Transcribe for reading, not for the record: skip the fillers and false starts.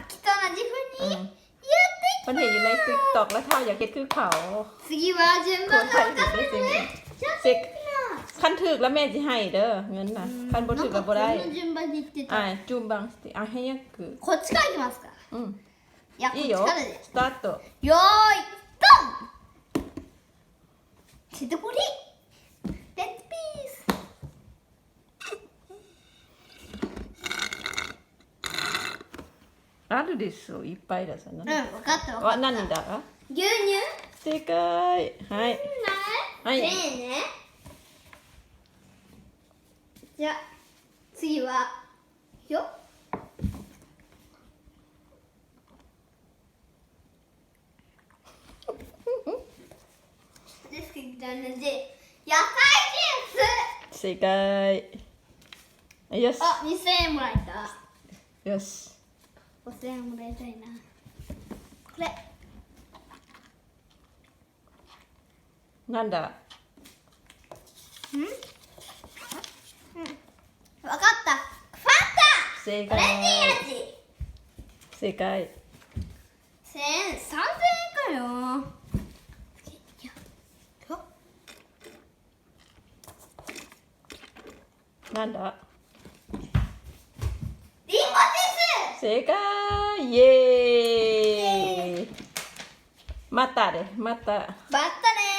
きと同じ風にやって มันเห็นอยู่ในติ๊กต็อกแล้วเท่าอยากเฮ็ดคือเขา 次は順番が分かれるねเซ็กคันถึกแล้วแม่สิให้เด้อเงินน่ะคันบ่ถึกก็บ่ได้ この順番で言ってたจุ่มบังสติให้ยักคือ こっちからいきますかいやこっいいよちからでスタートよーいドンセットポリレッツピースあるですよいっぱいださな分かった分かあった何だ牛乳正解はいはいねえねじゃあ次はよですけどねで野菜ジュー正解よしスあ、2000円もらえたよし5000円もらいたいなこれなんだわかったファ正ンタオレンジ解味正解3000円かよなんだリンゴです正解イエーイまたねまたバッタね